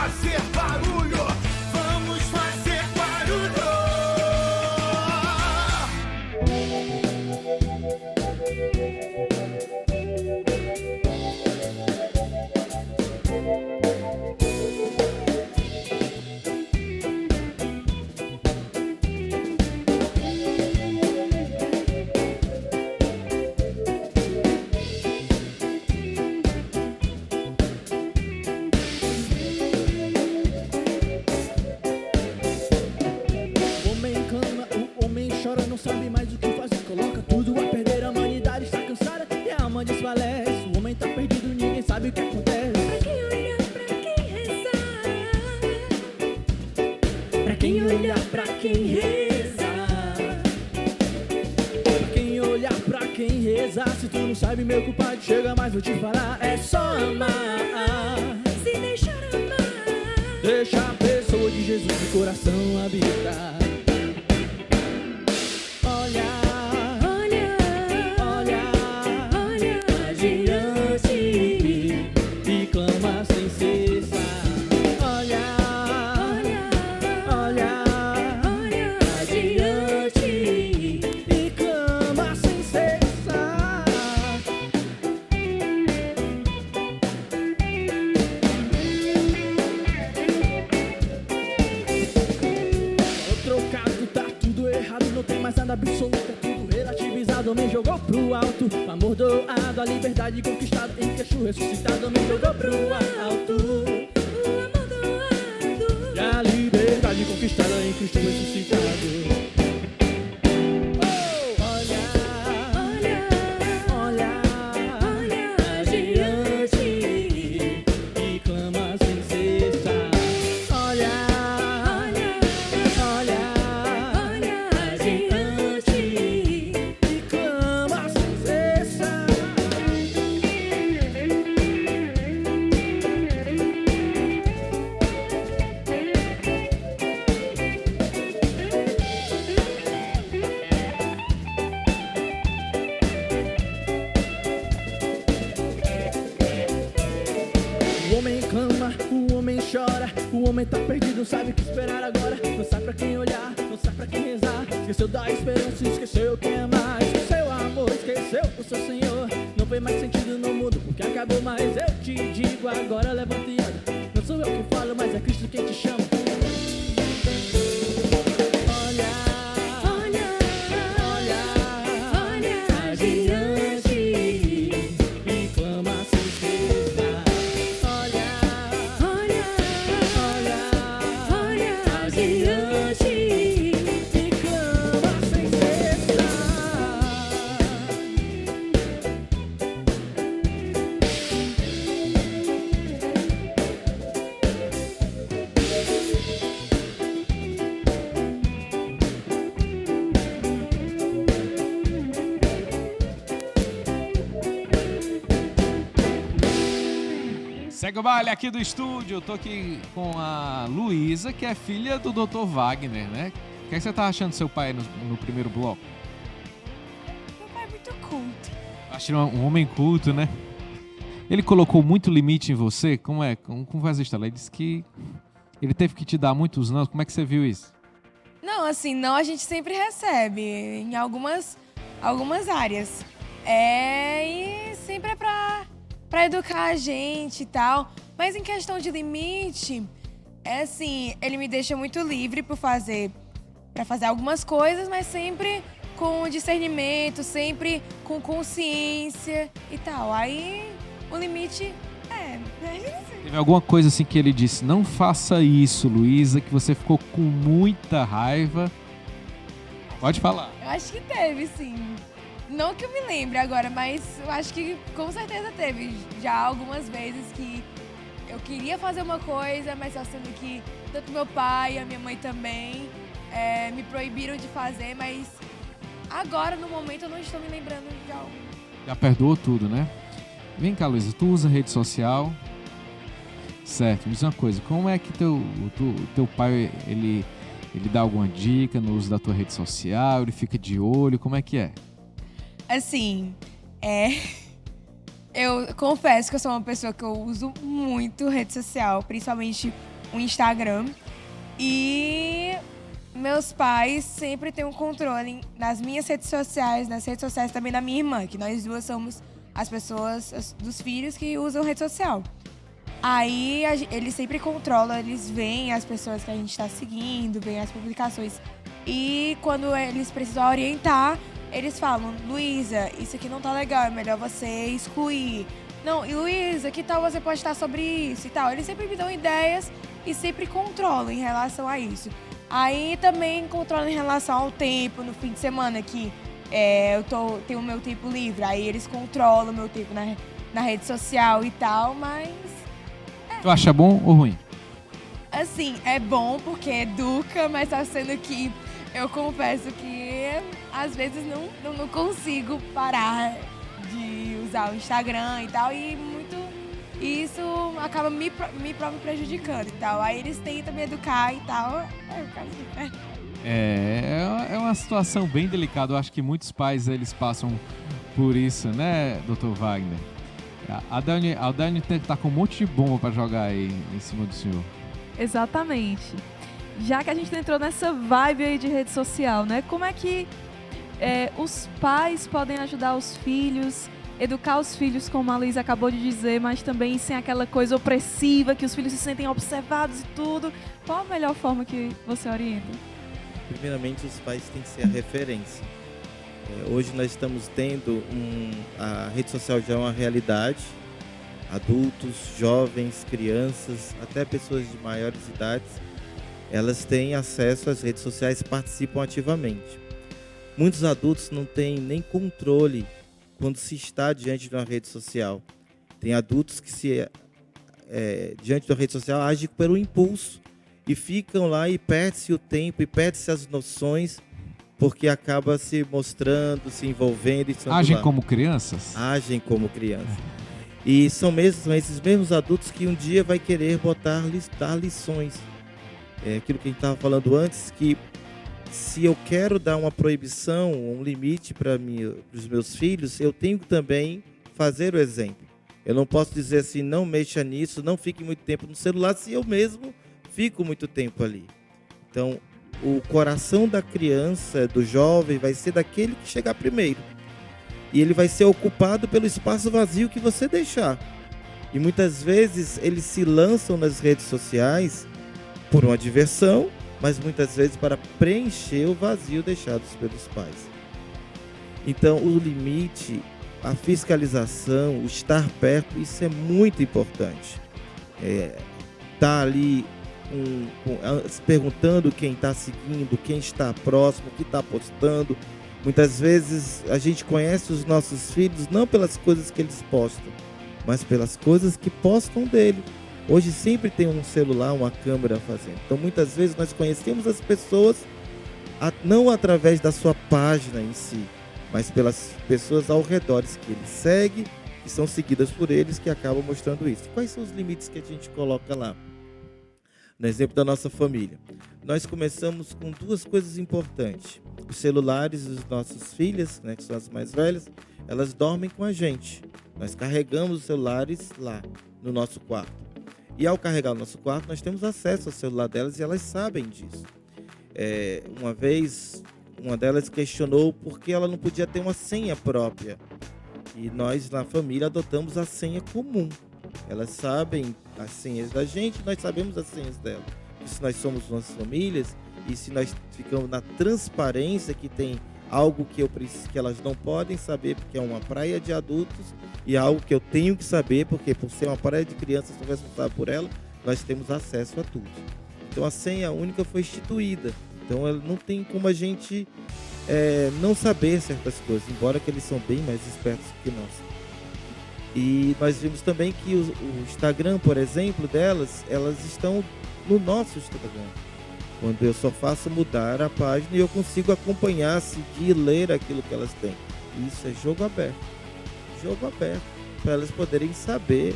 fazer barulho, vamos fazer barulho. O homem clama, o homem chora, não sabe mais o que fazer. Coloca tudo a perder, a humanidade está cansada e a alma desfalece. O homem tá perdido, ninguém sabe o que acontece. Pra quem olhar, pra quem reza. Pra quem olhar, pra quem reza. Se tu não sabe, meu culpado, chega mais, vou te falar. É só amar. Se deixar amar. Deixa a pessoa de Jesus no coração habitar. Olha, Olha, olha, olha adiante e clama sem cessar. Olha, olha, olha adiante e clama sem cessar. Tô trocado, tá tudo errado, não tem mais nada absoluto, é tudo relativizado. Me jogou pro alto, o amor doado, a liberdade conquistada em Cristo ressuscitado. Me jogou pro alto, o amor doado. e a liberdade conquistada em Cristo ressuscitado. Oh, olha, Olha, olha, adiante e clama sem cessar. Olha, olha, adiante e clama sem cessar. O homem clama, o homem chora, o homem tá perdido, não sabe o que esperar agora. Não sabe pra quem olhar, não sabe pra quem rezar. Esqueceu da esperança, esqueceu quem amar. Esqueceu o amor, esqueceu o seu Senhor. Não vê mais sentido no mundo porque acabou. Mas eu te digo agora, levanta e anda. Não sou eu quem falo, mas é Cristo quem te chama. Olha, olha, adiante e clama sem cessar. Olha, adiante e clama sem cessar. Segue o baile aqui do estúdio. Eu tô aqui com a Luísa, que é filha do Dr. Wagner, né? O que você tá achando do seu pai no primeiro bloco? Meu pai é muito culto. Acho ele um homem culto, né? Ele colocou muito limite em você? Como foi essa história? Ele disse que ele teve que te dar muitos não. Como é que você viu isso? Não, assim, não a gente sempre recebe em algumas áreas. E sempre é pra educar a gente e tal. Mas em questão de limite, é assim, ele me deixa muito livre pra fazer algumas coisas, mas sempre com discernimento, sempre com consciência e tal. Aí o limite Teve alguma coisa assim que ele disse, não faça isso, Luísa, que você ficou com muita raiva? Pode falar. Eu acho que teve, sim. Não que eu me lembre agora, mas eu acho que com certeza teve já algumas vezes que eu queria fazer uma coisa, mas só sendo que tanto meu pai e a minha mãe também me proibiram de fazer, mas agora, no momento, eu não estou me lembrando de algo. Já perdoou tudo, né? Vem cá, Luísa, tu usa rede social? Certo, me diz uma coisa, como é que teu pai, ele dá alguma dica no uso da tua rede social, ele fica de olho, como é que é? Assim, eu confesso que eu sou uma pessoa que eu uso muito rede social, principalmente o Instagram. E meus pais sempre têm um controle nas minhas redes sociais, nas redes sociais também da minha irmã, que nós duas somos as pessoas dos filhos que usam rede social. Aí eles sempre controlam, eles veem as pessoas que a gente está seguindo, veem as publicações. E quando eles precisam orientar, eles falam: Luísa, isso aqui não tá legal, é melhor você excluir. Não, e Luísa, que tal você postar sobre isso e tal? Eles sempre me dão ideias e sempre controlam em relação a isso. Aí também controlam em relação ao tempo, no fim de semana, que tenho o meu tempo livre. Aí eles controlam o meu tempo na rede social e tal, mas... Tu acha bom ou ruim? Assim, é bom porque educa, mas tá sendo que eu confesso que às vezes não consigo parar de usar o Instagram e tal, e isso acaba me próprio prejudicando e tal. Aí eles tentam me educar e tal. É uma situação bem delicada. Eu acho que muitos pais eles passam por isso, né, Dr. Wagner? A Dani tá com um monte de bomba para jogar aí em cima do senhor. Exatamente. Já que a gente entrou nessa vibe aí de rede social, né? Como é que os pais podem ajudar os filhos, educar os filhos, como a Luísa acabou de dizer, mas também sem aquela coisa opressiva, que os filhos se sentem observados e tudo? Qual a melhor forma que você orienta? Primeiramente, os pais têm que ser a referência. Hoje nós estamos tendo a rede social já é uma realidade. Adultos, jovens, crianças, até pessoas de maiores idades, elas têm acesso às redes sociais e participam ativamente. Muitos adultos não têm nem controle quando se está diante de uma rede social. Tem adultos que diante da rede social agem pelo impulso e ficam lá e perde-se o tempo e perde-se as noções, porque acaba se mostrando, se envolvendo. Agem como crianças? Agem como crianças. E são esses mesmos adultos que um dia vai querer dar lições. É aquilo que a gente estava falando antes, que se eu quero dar uma proibição, um limite para os meus filhos, eu tenho que também fazer o exemplo. Eu não posso dizer assim: não mexa nisso, não fique muito tempo no celular, se eu mesmo fico muito tempo ali. Então, o coração da criança, do jovem, vai ser daquele que chegar primeiro. E ele vai ser ocupado pelo espaço vazio que você deixar. E muitas vezes eles se lançam nas redes sociais por uma diversão, mas muitas vezes para preencher o vazio deixado pelos pais. Então, o limite, a fiscalização, o estar perto, isso é muito importante. Tá ali se perguntando quem está seguindo, quem está próximo, o que está postando. Muitas vezes a gente conhece os nossos filhos não pelas coisas que eles postam, mas pelas coisas que postam dele. Hoje sempre tem um celular, uma câmera fazendo. Então muitas vezes nós conhecemos as pessoas não através da sua página em si, mas pelas pessoas ao redor que ele segue, que são seguidas por eles, que acabam mostrando isso. Quais são os limites que a gente coloca lá? No exemplo da nossa família, nós começamos com duas coisas importantes. Os celulares das nossas filhas, né, que são as mais velhas, elas dormem com a gente. Nós carregamos os celulares lá no nosso quarto. E ao carregar o nosso quarto, nós temos acesso ao celular delas e elas sabem disso. Uma vez, uma delas questionou por que ela não podia ter uma senha própria. E nós, na família, adotamos a senha comum. Elas sabem as senhas da gente, nós sabemos as senhas dela. E se nós somos nossas famílias, e se nós ficamos na transparência, que tem algo que elas não podem saber, porque é uma praia de adultos, e algo que eu tenho que saber, porque por ser uma praia de crianças, sou responsável por ela, nós temos acesso a tudo. Então a senha única foi instituída. Então não tem como a gente não saber certas coisas, embora que eles são bem mais espertos que nós. E nós vimos também que o Instagram, por exemplo, elas estão no nosso Instagram. Quando eu só faço mudar a página e eu consigo acompanhar, seguir, ler aquilo que elas têm. Isso é jogo aberto. Jogo aberto. Para elas poderem saber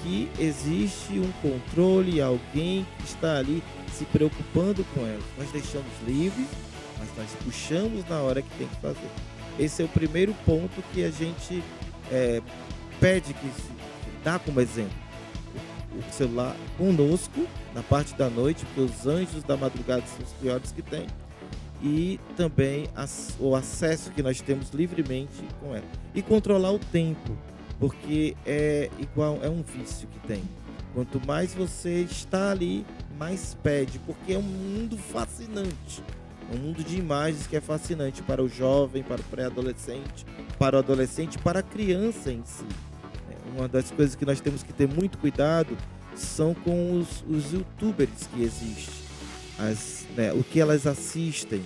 que existe um controle, alguém que está ali se preocupando com elas. Nós deixamos livre, mas nós puxamos na hora que tem que fazer. Esse é o primeiro ponto que a gente pede, que se dá como exemplo. O celular conosco, na parte da noite, porque os anjos da madrugada são os piores que tem. E também o acesso que nós temos livremente com ela. E controlar o tempo, porque é um vício que tem. Quanto mais você está ali, mais pede, porque é um mundo fascinante. É um mundo de imagens que é fascinante para o jovem, para o pré-adolescente, para o adolescente, para a criança em si. Uma das coisas que nós temos que ter muito cuidado são com os youtubers que existem. O que elas assistem.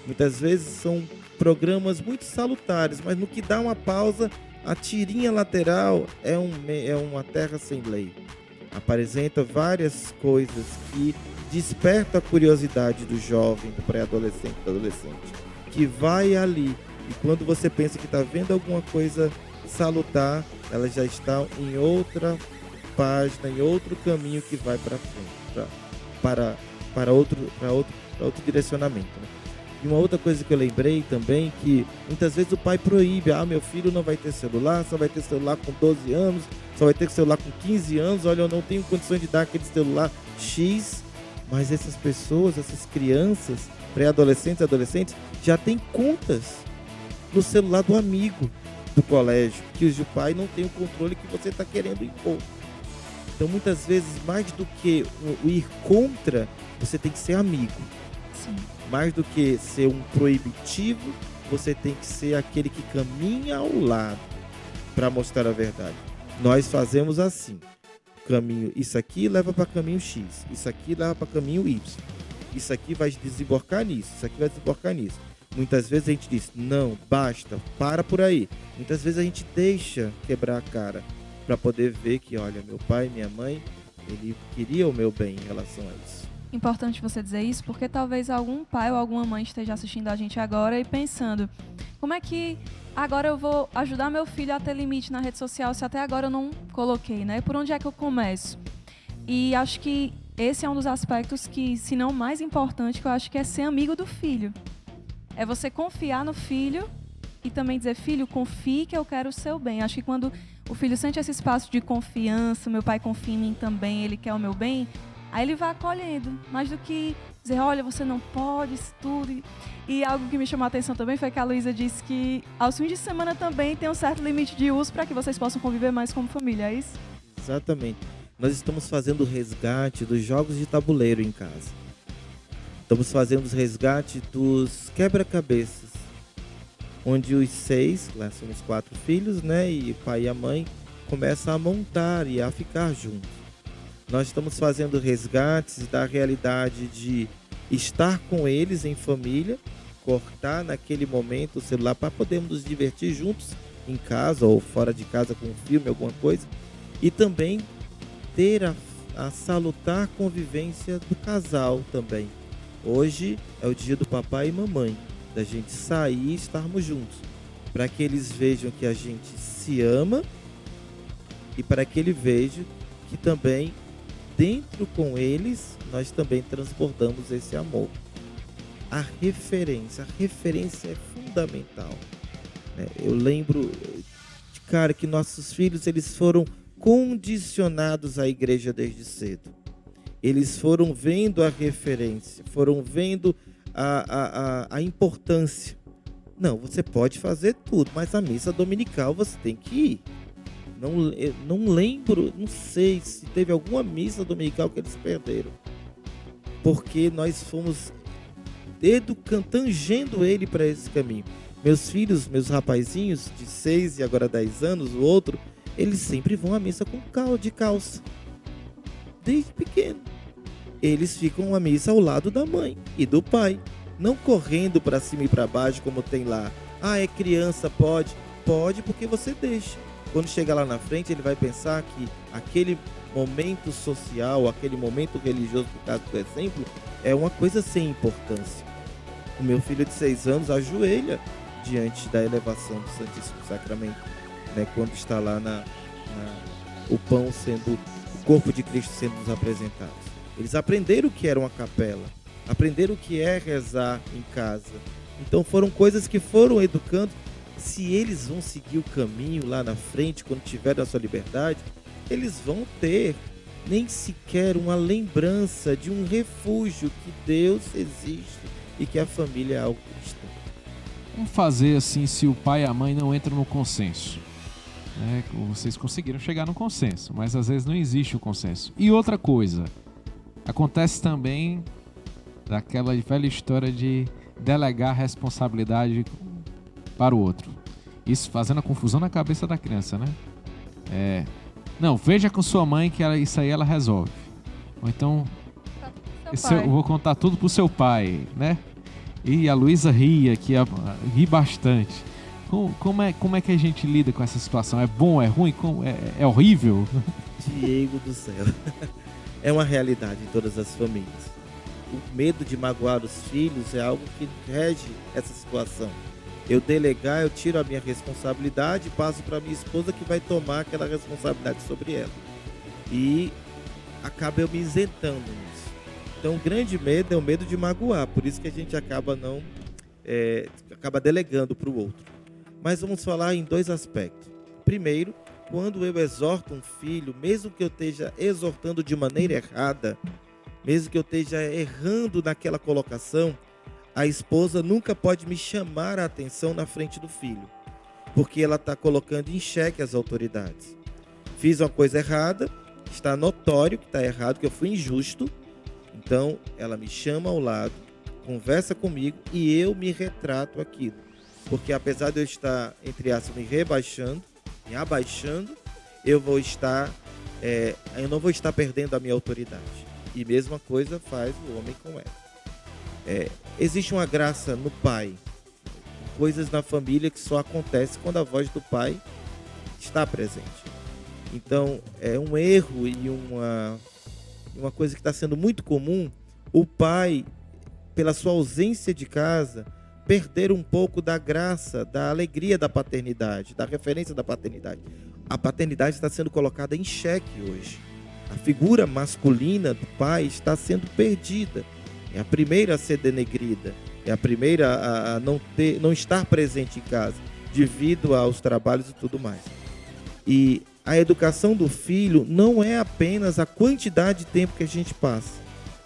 Muitas vezes são programas muito salutares, mas no que dá uma pausa, a tirinha lateral é uma terra sem lei. Apresenta várias coisas que despertam a curiosidade do jovem, do pré-adolescente, do adolescente, que vai ali. E quando você pensa que está vendo alguma coisa salutar, ela já está em outra página, em outro caminho que vai para frente, para outro direcionamento. Né? E uma outra coisa que eu lembrei também, que muitas vezes o pai proíbe, meu filho não vai ter celular, só vai ter celular com 12 anos, só vai ter celular com 15 anos, olha, eu não tenho condições de dar aquele celular X, mas essas pessoas, essas crianças, pré-adolescentes e adolescentes, já têm contas no celular do amigo do colégio, que o pai não tem o controle que você está querendo impor. Então, muitas vezes, mais do que o ir contra, você tem que ser amigo. Sim. Mais do que ser um proibitivo, você tem que ser aquele que caminha ao lado para mostrar a verdade. Nós fazemos assim. Caminho, isso aqui leva para caminho X, isso aqui leva para caminho Y. Isso aqui vai desembocar nisso, isso aqui vai desembocar nisso. Muitas vezes a gente diz, não, basta, para por aí. Muitas vezes a gente deixa quebrar a cara para poder ver que, olha, meu pai, minha mãe, ele queria o meu bem em relação a isso. Importante você dizer isso, porque talvez algum pai ou alguma mãe esteja assistindo a gente agora e pensando, como é que agora eu vou ajudar meu filho a ter limite na rede social se até agora eu não coloquei, né? Por onde é que eu começo? E acho que esse é um dos aspectos que, se não mais importante, que eu acho que é ser amigo do filho. É você confiar no filho e também dizer, filho, confie que eu quero o seu bem. Acho que quando o filho sente esse espaço de confiança, meu pai confia em mim também, ele quer o meu bem, aí ele vai acolhendo. Mais do que dizer, olha, você não pode, isso tudo. E algo que me chamou a atenção também foi que a Luísa disse que aos fins de semana também tem um certo limite de uso para que vocês possam conviver mais como família, é isso? Exatamente. Nós estamos fazendo o resgate dos jogos de tabuleiro em casa. Estamos fazendo o resgate dos quebra-cabeças, onde os 6, lá somos 4 filhos, né, e o pai e a mãe começam a montar e a ficar juntos. Nós estamos fazendo resgates da realidade de estar com eles em família, cortar naquele momento o celular para podermos nos divertir juntos em casa ou fora de casa com um filme, alguma coisa, e também ter a salutar convivência do casal também. Hoje é o dia do papai e mamãe, da gente sair e estarmos juntos, para que eles vejam que a gente se ama e para que eles vejam que também dentro com eles nós também transbordamos esse amor. A referência é fundamental. Eu lembro, cara, que nossos filhos eles foram condicionados à igreja desde cedo. Eles foram vendo a referência, foram vendo a importância. Não, você pode fazer tudo, mas a missa dominical você tem que ir. Não lembro, não sei se teve alguma missa dominical que eles perderam. Porque nós fomos tangendo ele para esse caminho. Meus filhos, meus rapazinhos de 6 e agora 10 anos, o outro, eles sempre vão à missa com de calça. Desde pequeno. Eles ficam à missa ao lado da mãe e do pai. Não correndo para cima e para baixo como tem lá. É criança, pode? Pode porque você deixa. Quando chega lá na frente, ele vai pensar que aquele momento social, aquele momento religioso, por caso do exemplo, é uma coisa sem importância. O meu filho de 6 anos ajoelha diante da elevação do Santíssimo Sacramento, né? Quando está lá o pão sendo, o corpo de Cristo sendo nos apresentado. Eles aprenderam o que era uma capela, aprenderam o que é rezar em casa. Então foram coisas que foram educando. Se eles vão seguir o caminho lá na frente, quando tiverem a sua liberdade, eles vão ter nem sequer uma lembrança de um refúgio que Deus existe e que a família é algo cristão. Como fazer assim se o pai e a mãe não entram no consenso? Vocês conseguiram chegar no consenso, mas às vezes não existe o consenso. E outra coisa, acontece também daquela velha história de delegar a responsabilidade para o outro. Isso fazendo a confusão na cabeça da criança, né? Não, veja com sua mãe que isso aí ela resolve. Ou então, eu vou contar tudo pro seu pai, né? E a Luísa ri bastante. Como é que a gente lida com essa situação? É bom, é ruim, é horrível? Diego do céu. É uma realidade em todas as famílias. O medo de magoar os filhos é algo que rege essa situação. Eu delegar, eu tiro a minha responsabilidade e passo para minha esposa, que vai tomar aquela responsabilidade sobre ela. E acaba eu me isentando nisso. Então o grande medo é o medo de magoar. Por isso que a gente acaba delegando para o outro. Mas vamos falar em dois aspectos. Primeiro, quando eu exorto um filho, mesmo que eu esteja exortando de maneira errada, mesmo que eu esteja errando naquela colocação, a esposa nunca pode me chamar a atenção na frente do filho, porque ela está colocando em xeque as autoridades. Fiz uma coisa errada, está notório que está errado, que eu fui injusto, então ela me chama ao lado, conversa comigo e eu me retrato aquilo. Porque apesar de eu estar, entre aspas, me rebaixando, me abaixando, eu não vou estar perdendo a minha autoridade. E mesma coisa faz o homem com ela. Existe uma graça no pai, coisas na família que só acontecem quando a voz do pai está presente. Então, é um erro e uma coisa que está sendo muito comum, o pai, pela sua ausência de casa, perder um pouco da graça, da alegria da paternidade, da referência da paternidade. A paternidade está sendo colocada em xeque hoje. A figura masculina do pai está sendo perdida. É a primeira a ser denegrida. É a primeira a não estar presente em casa, devido aos trabalhos e tudo mais. E a educação do filho não é apenas a quantidade de tempo que a gente passa,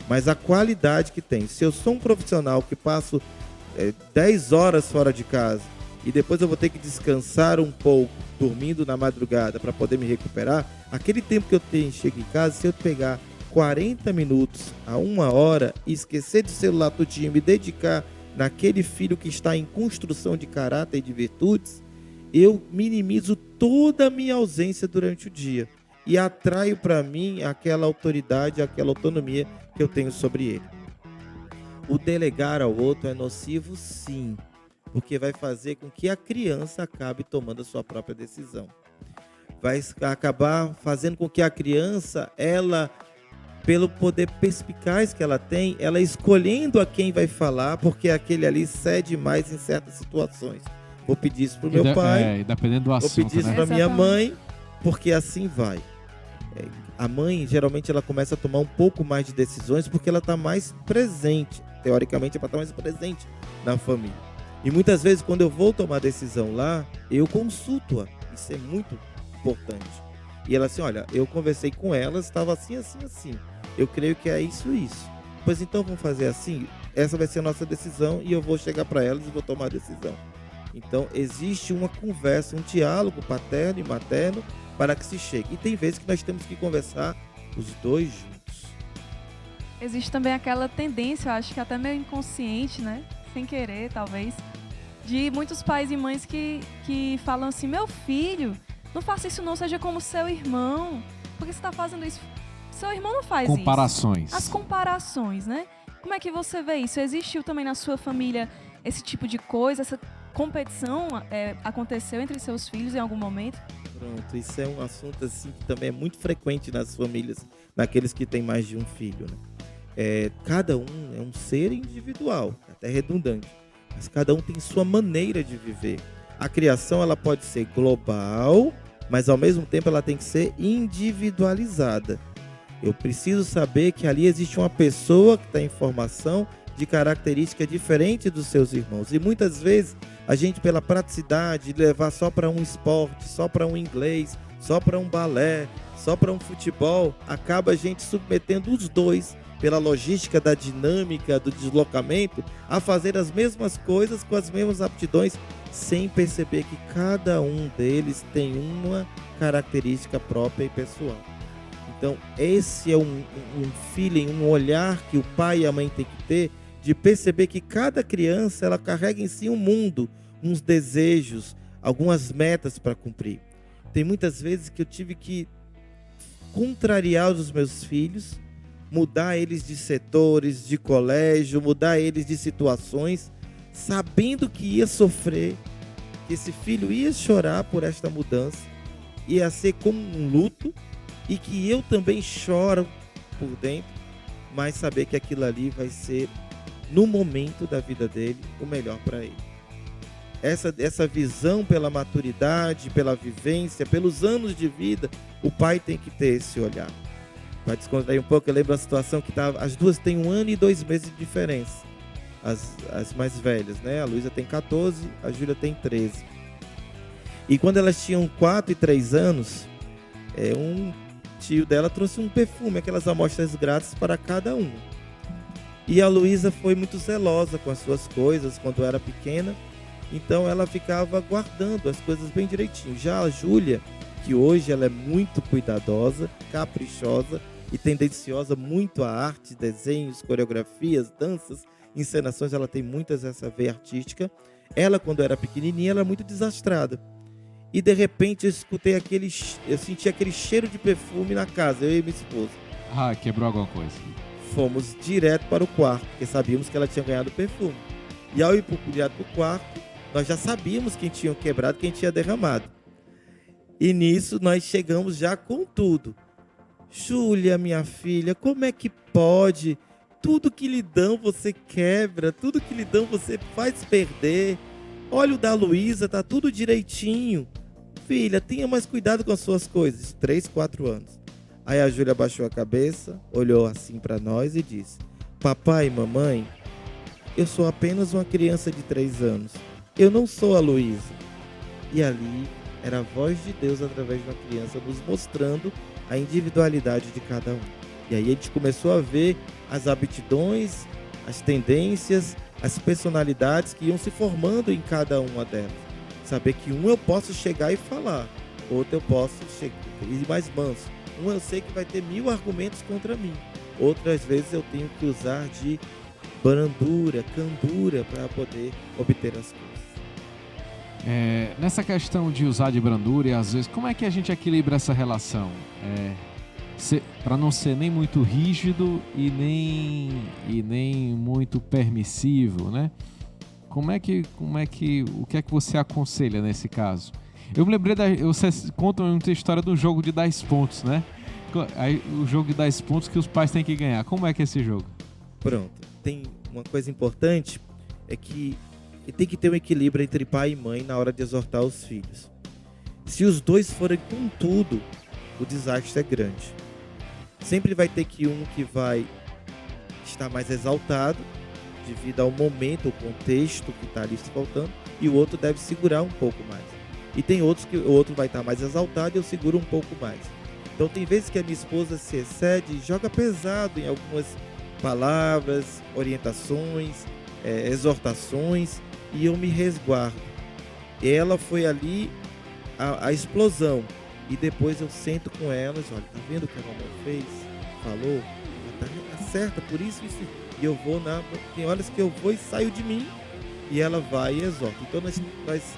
mas a qualidade que tem. Se eu sou um profissional que passo 10 horas fora de casa e depois eu vou ter que descansar um pouco, dormindo na madrugada para poder me recuperar, aquele tempo que eu tenho, chego em casa, se eu pegar 40 minutos a 1 hora e esquecer do celular tudinho e me dedicar naquele filho que está em construção de caráter e de virtudes, eu minimizo toda a minha ausência durante o dia e atraio para mim aquela autoridade, aquela autonomia que eu tenho sobre ele. O delegar ao outro é nocivo, sim, porque vai fazer com que a criança acabe tomando a sua própria decisão. Vai acabar fazendo com que a criança, ela, pelo poder perspicaz que ela tem, ela escolhendo a quem vai falar, porque aquele ali cede mais em certas situações. Vou pedir isso pro meu pai, dependendo do assunto, vou pedir isso né? pra minha mãe, porque assim vai. A mãe, geralmente, ela começa a tomar um pouco mais de decisões porque ela está mais presente. Teoricamente, é para estar mais presente na família. E muitas vezes, quando eu vou tomar decisão lá, eu consulto-a. Isso é muito importante. E ela assim, olha, eu conversei com ela, estava assim, assim, assim. Eu creio que é isso e isso. Pois então, vamos fazer assim? Essa vai ser a nossa decisão e eu vou chegar para elas e vou tomar a decisão. Então, existe uma conversa, um diálogo paterno e materno para que se chegue. E tem vezes que nós temos que conversar os dois juntos. Existe também aquela tendência, eu acho que até meio inconsciente, né? Sem querer, talvez, de muitos pais e mães que falam assim, meu filho, não faça isso não, seja como seu irmão. Por que você está fazendo isso? Seu irmão não faz Comparações. isso. As comparações, né? Como é que você vê isso? Existiu também na sua família esse tipo de coisa? Essa competição aconteceu entre seus filhos em algum momento? Pronto, isso é um assunto assim que também é muito frequente nas famílias, naqueles que têm mais de um filho, né? Cada um é um ser individual, até redundante, mas cada um tem sua maneira de viver. A criação, ela pode ser global, mas ao mesmo tempo ela tem que ser individualizada. Eu preciso saber que ali existe uma pessoa que está em formação de característica diferente dos seus irmãos. E muitas vezes a gente, pela praticidade, levar só para um esporte, só para um inglês, só para um balé, só para um futebol, acaba a gente submetendo os dois, pela logística da dinâmica, do deslocamento, a fazer as mesmas coisas com as mesmas aptidões, sem perceber que cada um deles tem uma característica própria e pessoal. Então, esse é um feeling, um olhar que o pai e a mãe têm que ter, de perceber que cada criança ela carrega em si um mundo, uns desejos, algumas metas para cumprir. Tem muitas vezes que eu tive que contrariar os meus filhos, mudar eles de setores, de colégio, mudar eles de situações, sabendo que ia sofrer, que esse filho ia chorar por esta mudança, ia ser como um luto, e que eu também choro por dentro, mas saber que aquilo ali vai ser, no momento da vida dele, o melhor para ele. Essa visão pela maturidade, pela vivência, pelos anos de vida, o pai tem que ter esse olhar. Para descontrair um pouco, eu lembro a situação que as duas têm 1 ano e 2 meses de diferença. As mais velhas, né? A Luísa tem 14, a Júlia tem 13. E quando elas tinham 4 e 3 anos, um tio dela trouxe um perfume, aquelas amostras grátis para cada um. E a Luísa foi muito zelosa com as suas coisas quando era pequena, então ela ficava guardando as coisas bem direitinho. Já a Júlia, que hoje ela é muito cuidadosa, caprichosa e tendenciosa muito à arte, desenhos, coreografias, danças, encenações, ela tem muitas essa veia artística. Ela, quando era pequenininha, era muito desastrada. E de repente eu senti aquele cheiro de perfume na casa, eu e minha esposa. Ah, quebrou alguma coisa. Fomos direto para o quarto, porque sabíamos que ela tinha ganhado perfume. E ao ir direto para o quarto, nós já sabíamos quem tinha quebrado, quem tinha derramado. E nisso nós chegamos já com tudo. Júlia, minha filha, como é que pode? Tudo que lhe dão você quebra, tudo que lhe dão você faz perder. Olha o da Luísa, tá tudo direitinho. Filha, tenha mais cuidado com as suas coisas. 3, 4 anos. Aí a Júlia abaixou a cabeça, olhou assim para nós e disse: papai e mamãe, eu sou apenas uma criança de 3 anos. Eu não sou a Luísa. E ali era a voz de Deus através de uma criança nos mostrando a individualidade de cada um. E aí a gente começou a ver as aptidões, as tendências, as personalidades que iam se formando em cada uma delas. Saber que um eu posso chegar e falar, outro eu posso ir mais manso. Um eu sei que vai ter 1000 argumentos contra mim. Outras vezes eu tenho que usar de brandura, candura para poder obter as coisas. Nessa questão de usar de brandura, e às vezes, como é que a gente equilibra essa relação? Para não ser nem muito rígido e nem muito permissivo, né? O que é que você aconselha nesse caso? Eu me lembrei, você conta muita história do jogo de 10 pontos, né? O jogo de 10 pontos que os pais têm que ganhar. Como é que é esse jogo? Pronto. Tem uma coisa importante, é que tem que ter um equilíbrio entre pai e mãe na hora de exortar os filhos. Se os dois forem com tudo, o desastre é grande. Sempre vai ter um que vai estar mais exaltado, devido ao momento, ao contexto que está ali se faltando, e o outro deve segurar um pouco mais. E tem outros que o outro vai estar mais exaltado e eu seguro um pouco mais. Então tem vezes que a minha esposa se excede e joga pesado em algumas palavras, orientações, exortações, e eu me resguardo. Ela foi ali a explosão. E depois eu sento com elas, olha, tá vendo o que a mamãe fez? Falou? Tá certa, por isso. E eu vou tem horas que eu vou e saio de mim, e ela vai e exorta. Então nós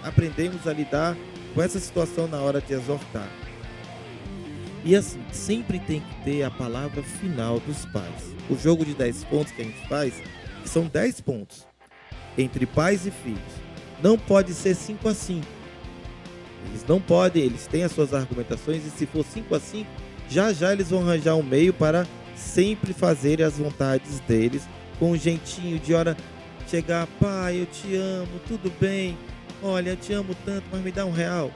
aprendemos a lidar com essa situação na hora de exortar. E assim, sempre tem que ter a palavra final dos pais. O jogo de 10 pontos que a gente faz, são 10 pontos entre pais e filhos. Não pode ser 5-5. Eles não podem, eles têm as suas argumentações, e se for 5-5, já eles vão arranjar um meio para sempre fazerem as vontades deles, com um jeitinho de hora chegar: pai, eu te amo, tudo bem, olha, eu te amo tanto, mas me dá R$1.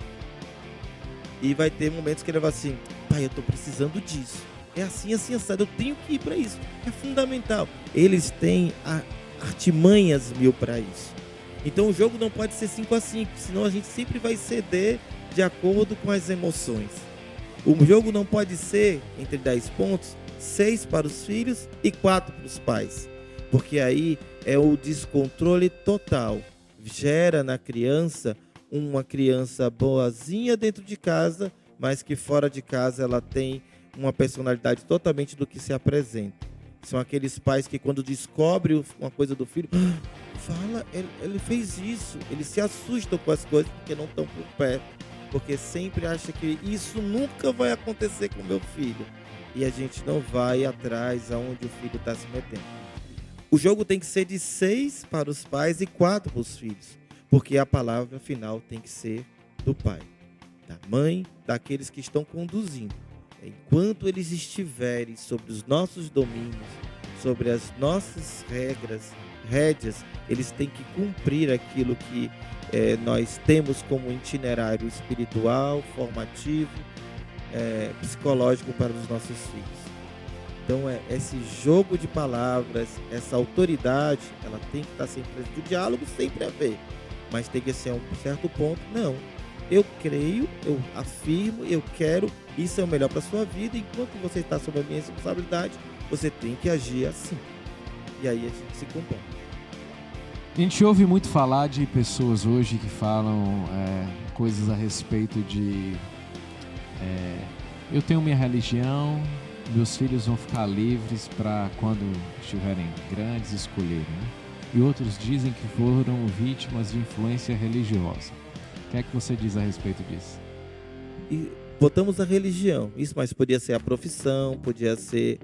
E vai ter momentos que ele vai assim: pai, eu tô precisando disso, é assim, assado, eu tenho que ir para isso, é fundamental. Eles têm artimanhas 1000 para isso. Então o jogo não pode ser 5-5, senão a gente sempre vai ceder de acordo com as emoções. O jogo não pode ser, entre 10 pontos, 6 para os filhos e 4 para os pais. Porque aí é o descontrole total. Gera na criança uma criança boazinha dentro de casa, mas que fora de casa ela tem uma personalidade totalmente do que se apresenta. São aqueles pais que quando descobrem uma coisa do filho, fala, ele fez isso. Eles se assustam com as coisas porque não estão por perto. Porque sempre acha que isso nunca vai acontecer com meu filho. E a gente não vai atrás aonde o filho está se metendo. O jogo tem que ser de 6 para os pais e 4 para os filhos. Porque a palavra final tem que ser do pai, da mãe, daqueles que estão conduzindo. Enquanto eles estiverem sobre os nossos domínios, sobre as nossas rédeas, eles têm que cumprir aquilo que nós temos como itinerário espiritual, formativo, psicológico para os nossos filhos. Então, esse jogo de palavras, essa autoridade, ela tem que estar sempre presente. O diálogo sempre é haver, mas tem que ser a um certo ponto, não. Eu creio, eu afirmo, eu quero, isso é o melhor para a sua vida. Enquanto você está sob a minha responsabilidade, você tem que agir assim. E aí a gente se compõe. A gente ouve muito falar de pessoas hoje que falam coisas a respeito de eu tenho minha religião, meus filhos vão ficar livres para quando estiverem grandes escolherem, né? E outros dizem que foram vítimas de influência religiosa. O que é que você diz a respeito disso? E botamos a religião, isso, mas podia ser a profissão, podia ser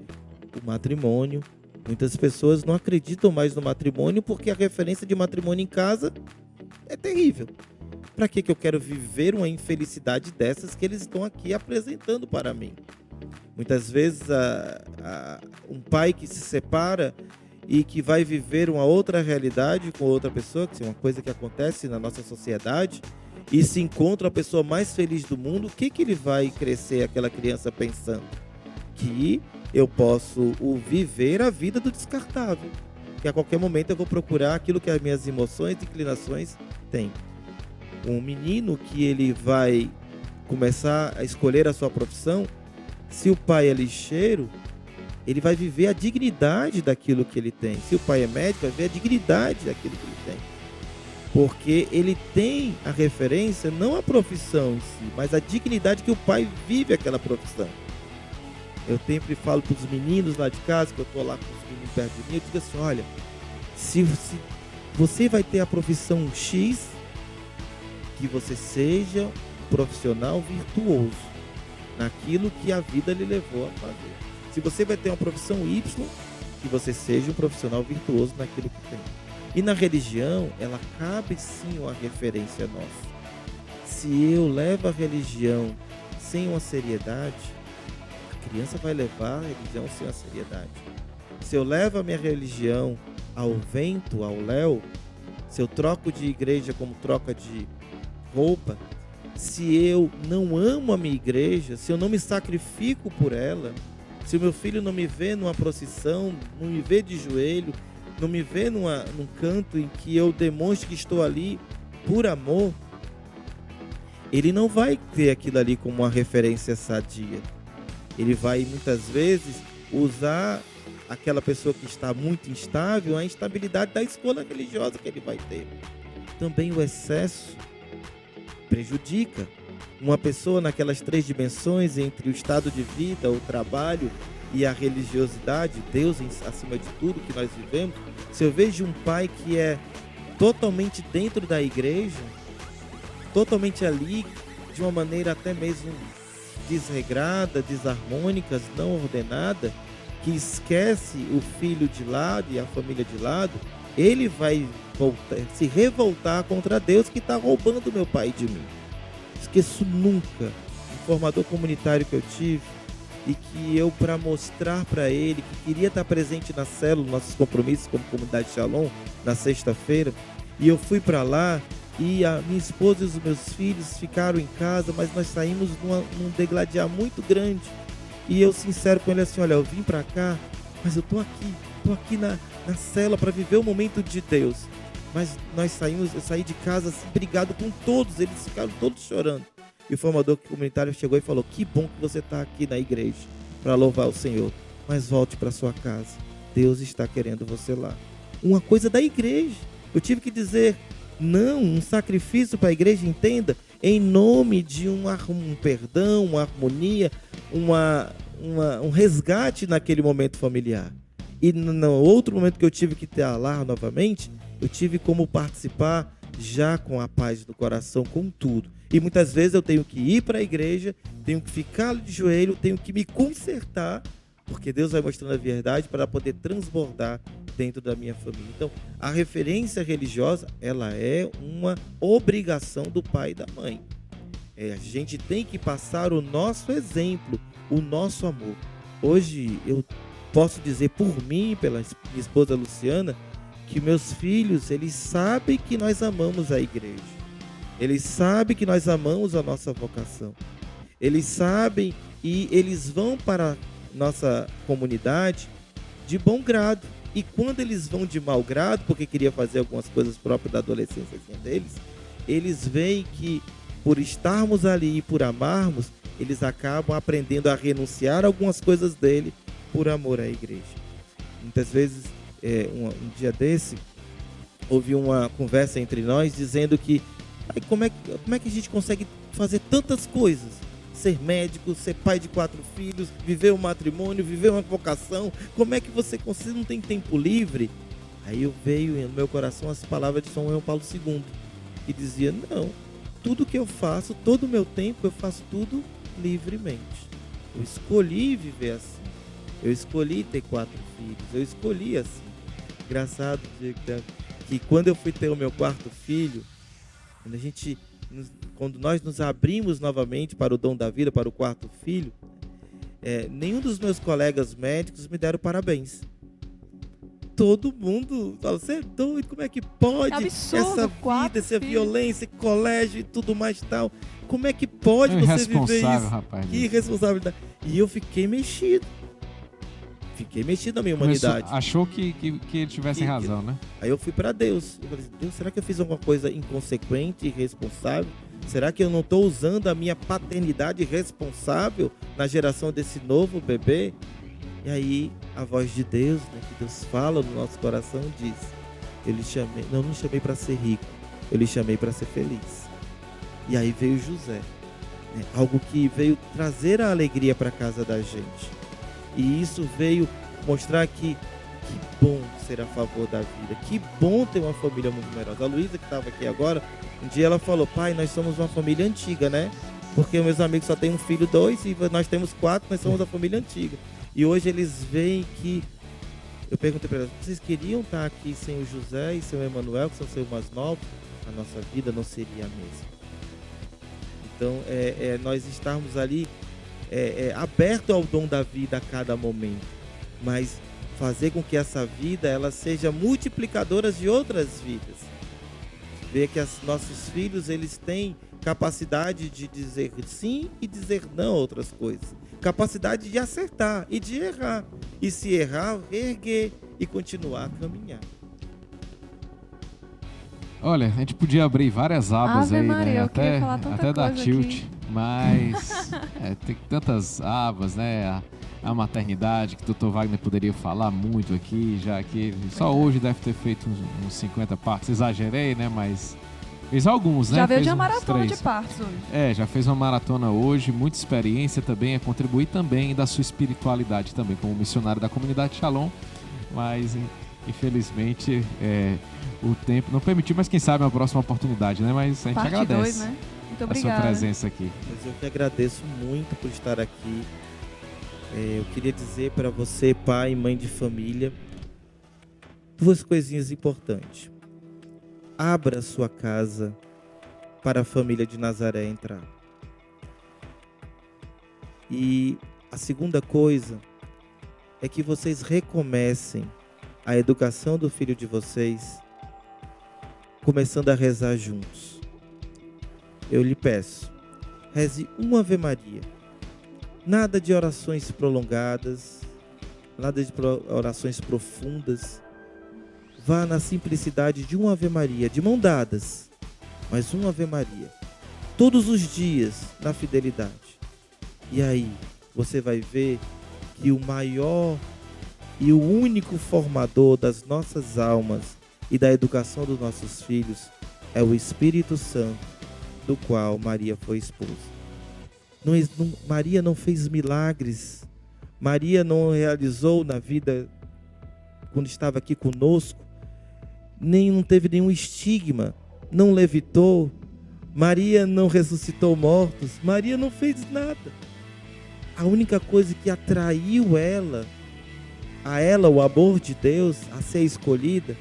o matrimônio. Muitas pessoas não acreditam mais no matrimônio porque a referência de matrimônio em casa é terrível. Para que eu quero viver uma infelicidade dessas que eles estão aqui apresentando para mim? Muitas vezes um pai que se separa e que vai viver uma outra realidade com outra pessoa, que é uma coisa que acontece na nossa sociedade, e se encontra a pessoa mais feliz do mundo, o que ele vai crescer aquela criança pensando? Que eu posso viver a vida do descartável, que a qualquer momento eu vou procurar aquilo que as minhas emoções e inclinações têm. Um menino que ele vai começar a escolher a sua profissão, se o pai é lixeiro, ele vai viver a dignidade daquilo que ele tem. Se o pai é médico, vai ver a dignidade daquilo que ele tem. Porque ele tem a referência, não a profissão em si, mas a dignidade que o pai vive aquela profissão. Eu sempre falo para os meninos lá de casa, que eu estou lá com os meninos perto de mim, eu digo assim, olha, se você vai ter a profissão X, que você seja um profissional virtuoso naquilo que a vida lhe levou a fazer. Se você vai ter uma profissão Y, que você seja um profissional virtuoso naquilo que tem. E na religião, ela cabe sim uma referência nossa. Se eu levo a religião sem uma seriedade, a criança vai levar a religião sem uma seriedade. Se eu levo a minha religião ao vento, ao léu, se eu troco de igreja como troca de roupa, se eu não amo a minha igreja, se eu não me sacrifico por ela, se o meu filho não me vê numa procissão, não me vê de joelho, não me vê num canto em que eu demonstre que estou ali por amor, ele não vai ter aquilo ali como uma referência sadia. Ele vai muitas vezes usar aquela pessoa que está muito instável, a instabilidade da escolha religiosa que ele vai ter. Também o excesso prejudica. Uma pessoa naquelas 3 dimensões entre o estado de vida, o trabalho e a religiosidade, Deus acima de tudo que nós vivemos. Se eu vejo um pai que é totalmente dentro da igreja, totalmente ali, de uma maneira até mesmo desregrada, desarmônica, não ordenada, que esquece o filho de lado e a família de lado, ele vai se revoltar contra Deus que está roubando meu pai de mim. Esqueço nunca um formador comunitário que eu tive e que eu, para mostrar para ele que queria estar presente na célula, nossos compromissos como comunidade Shalom, na sexta-feira, e eu fui para lá e a minha esposa e os meus filhos ficaram em casa, mas nós saímos num degladiar muito grande. E eu sincero com ele assim, olha, eu vim para cá, mas eu tô aqui na célula para viver o momento de Deus. Mas eu saí de casa assim, brigado com todos, eles ficaram todos chorando. E o formador comunitário chegou e falou: que bom que você está aqui na igreja para louvar o Senhor, mas volte para sua casa. Deus está querendo você lá. Uma coisa da igreja. Eu tive que dizer não, um sacrifício para a igreja, entenda, em nome de um perdão, uma harmonia, um resgate naquele momento familiar. E no outro momento que eu tive que estar lá novamente, eu tive como participar já com a paz do coração, com tudo. E muitas vezes eu tenho que ir para a igreja, tenho que ficar de joelho, tenho que me consertar, porque Deus vai mostrando a verdade para poder transbordar dentro da minha família. Então, a referência religiosa, ela é uma obrigação do pai e da mãe. A gente tem que passar o nosso exemplo, o nosso amor. Hoje, eu posso dizer por mim, pela minha esposa Luciana, que meus filhos, eles sabem que nós amamos a igreja. Eles sabem que nós amamos a nossa vocação. Eles sabem e eles vão para a nossa comunidade de bom grado. E quando eles vão de mau grado, porque queria fazer algumas coisas próprias da adolescência deles, eles veem que por estarmos ali e por amarmos, eles acabam aprendendo a renunciar a algumas coisas dele por amor à igreja. Muitas vezes, um dia desse, houve uma conversa entre nós dizendo que como é que a gente consegue fazer tantas coisas? Ser médico, ser pai de 4 filhos, viver um matrimônio, viver uma vocação. Como é que você não tem tempo livre? Aí veio no meu coração as palavras de São João Paulo II, que dizia: não, tudo que eu faço, todo o meu tempo, eu faço tudo livremente. Eu escolhi viver assim. Eu escolhi ter 4 filhos. Eu escolhi assim. Engraçado que quando eu fui ter o meu 4º filho, quando nós nos abrimos novamente para o dom da vida, para o 4º filho, nenhum dos meus colegas médicos me deram parabéns. Todo mundo fala: você é doido, como é que pode? Absurdo, Essa vida, essa violência, colégio e tudo mais tal. Como é que pode você viver isso? Rapaz, que irresponsabilidade. E eu fiquei mexido. Fiquei mexido na minha humanidade. Achou que ele tivesse razão, né? Aí eu fui para Deus. Eu falei: Deus, será que eu fiz alguma coisa inconsequente, irresponsável? Será que eu não estou usando a minha paternidade responsável na geração desse novo bebê? E aí a voz de Deus, né, que Deus fala no nosso coração, diz: eu não chamei para ser rico, eu lhe chamei para ser feliz. E aí veio José, né, algo que veio trazer a alegria para a casa da gente. E isso veio mostrar que bom ser a favor da vida, que bom ter uma família muito numerosa. A Luísa, que estava aqui agora, um dia ela falou: pai, nós somos uma família antiga, né? Porque meus amigos só têm um filho, 2, e nós temos 4, nós somos a família antiga. E hoje eles veem que... Eu perguntei para elas: vocês queriam estar aqui sem o José e sem o Emanuel, que são seus mais novos? A nossa vida não seria a mesma. Então, nós estarmos ali aberto ao dom da vida a cada momento, mas fazer com que essa vida ela seja multiplicadora de outras vidas. Ver que nossos filhos, eles têm capacidade de dizer sim e dizer não a outras coisas, capacidade de acertar e de errar, e se errar, reerguer e continuar a caminhar. Olha, a gente podia abrir várias abas Ave aí, Maria, né? eu queria falar tanta até da coisa tilt, aqui. mas tem tantas abas, né? A maternidade, que o Dr. Wagner poderia falar muito aqui, já que só hoje deve ter feito uns 50 partos. Exagerei, né? Mas fez alguns, né? Já veio Fez de uma uns maratona 3. de partos hoje. Já fez uma maratona hoje, muita experiência também, a contribuir também da sua espiritualidade também, como missionário da comunidade Shalom, mas infelizmente o tempo não permitiu, mas quem sabe uma próxima oportunidade, né? Mas a gente Parte agradece 2, né? Muito a obrigada. sua presença aqui. Mas eu que agradeço muito por estar aqui. Eu queria dizer para você, pai e mãe de família, 2 coisinhas importantes. Abra sua casa para a família de Nazaré entrar. E a segunda coisa é que vocês recomecem a educação do filho de vocês, começando a rezar juntos. Eu lhe peço, reze uma Ave Maria. Nada de orações prolongadas, nada de orações profundas. Vá na simplicidade de uma Ave Maria, de mão dadas, mas uma Ave Maria. todos os dias na fidelidade. E aí, você vai ver que o maior e o único formador das nossas almas e da educação dos nossos filhos é o Espírito Santo, do qual Maria foi esposa. Maria não fez milagres, Maria não realizou na vida, quando estava aqui conosco, não teve nenhum estigma, não levitou, Maria não ressuscitou mortos, Maria não fez nada. A única coisa que atraiu a ela o amor de Deus, a ser escolhida,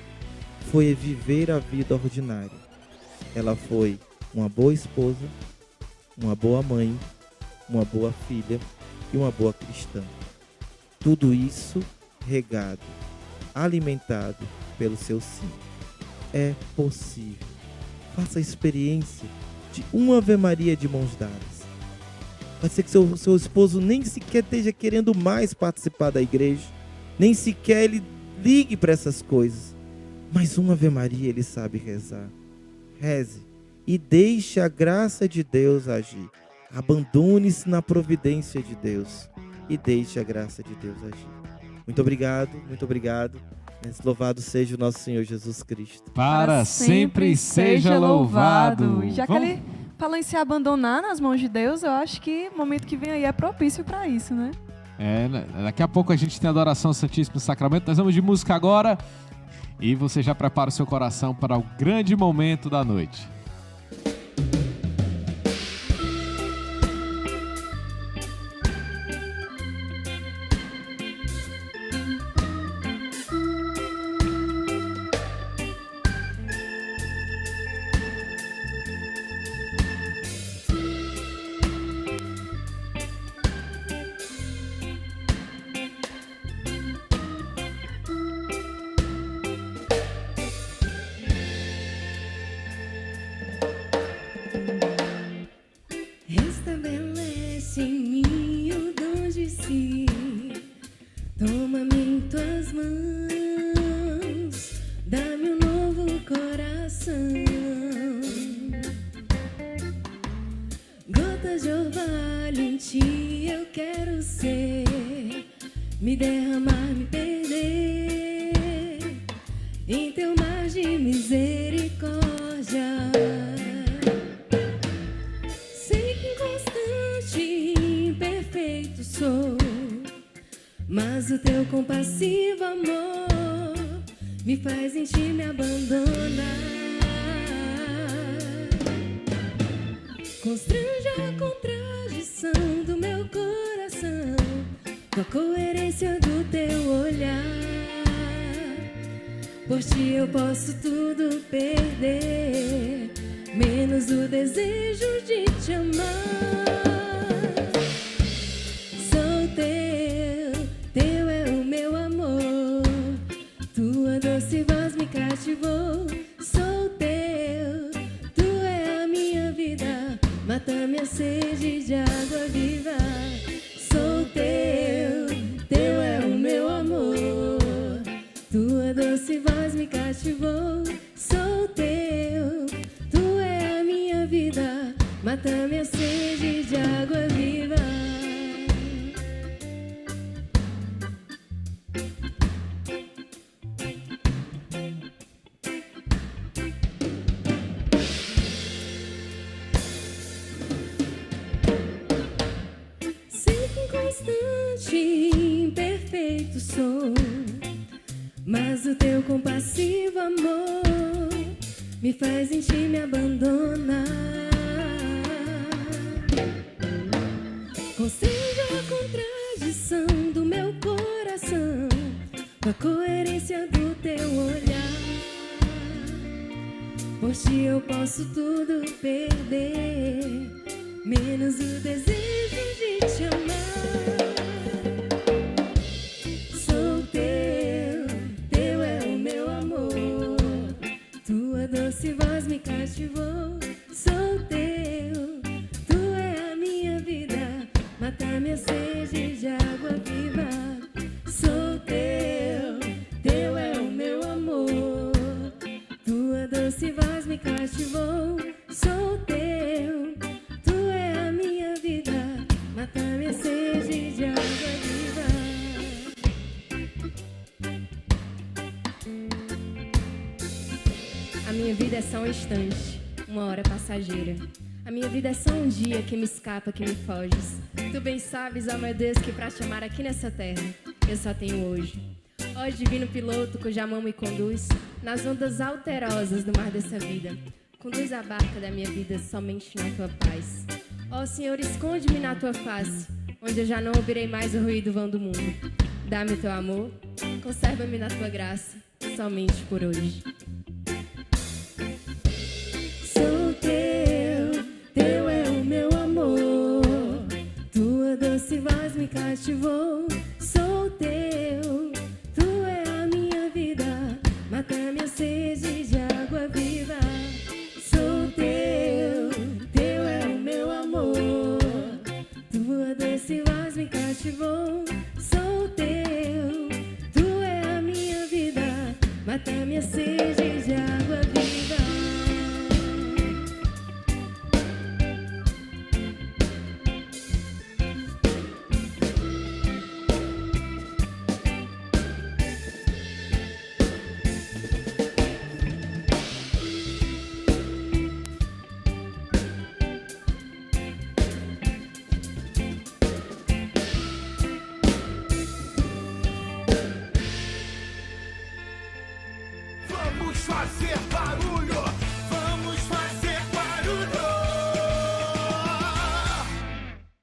foi viver a vida ordinária. Ela foi uma boa esposa, uma boa mãe, uma boa filha e uma boa cristã. Tudo isso regado, alimentado pelo seu sim. É possível. Faça a experiência de uma Ave Maria de mãos dadas. Pode ser que seu esposo nem sequer esteja querendo mais participar da igreja, nem sequer ele ligue para essas coisas. Mas uma Ave Maria ele sabe rezar. Reze e deixe a graça de Deus agir. Abandone-se na providência de Deus e deixe a graça de Deus agir. Muito obrigado, muito obrigado. Louvado seja o nosso Senhor Jesus Cristo. Para sempre seja louvado. Já que ele falou em se abandonar nas mãos de Deus, eu acho que o momento que vem aí é propício para isso, né? Daqui a pouco a gente tem a adoração ao Santíssimo Sacramento. Nós vamos de música agora. E você já prepara o seu coração para o grande momento da noite. Restabelece em mim o dom de si. Toma-me em tuas mãos, dá-me um novo coração. Gotas de orvalho em ti eu quero ser, me derramar, me perder em teu mar de misericórdia. Sou, mas o teu compassivo amor me faz em ti me abandonar. Constrange a contradição do meu coração com a coerência do teu olhar. Por ti eu posso tudo perder, menos o desejo de te amar. Teu é o meu amor, tua doce voz me cativou. Sou teu, tu é a minha vida, mata minha sede de água viva. Sou teu é o meu amor, tua doce voz me cativou. Sou teu, tu é a minha vida, mata minha sede de água viva. Imperfeito sou, mas o teu compassivo amor me faz em ti me abandonar. Constrange a contradição do meu coração com a coerência do teu olhar. Por ti eu posso tudo perder, menos o desejo de te amar. Doce voz me cativou. Sou teu, tu é a minha vida, mata minha sede de água viva. Sou teu é o meu amor, tua doce voz me cativou. Sou teu, A minha vida é só um instante, uma hora passageira. A minha vida é só um dia que me escapa, que me foges. Tu bem sabes, ó meu Deus, que pra te amar aqui nessa terra, eu só tenho hoje. Ó divino piloto cuja mão me conduz nas ondas alterosas do mar dessa vida. Conduz a barca da minha vida somente na tua paz. Ó Senhor, esconde-me na tua face, onde eu já não ouvirei mais o ruído vão do mundo. Dá-me o teu amor, conserva-me na tua graça, somente por hoje. Sou teu, teu é o meu amor. Tua doce voz me cativou. Sou teu, tu é a minha vida. Mata minha sede de água viva. Sou teu, teu é o meu amor. Tua doce voz me cativou. Sou teu, tu é a minha vida. Mata minha sede de água viva. Vamos fazer barulho.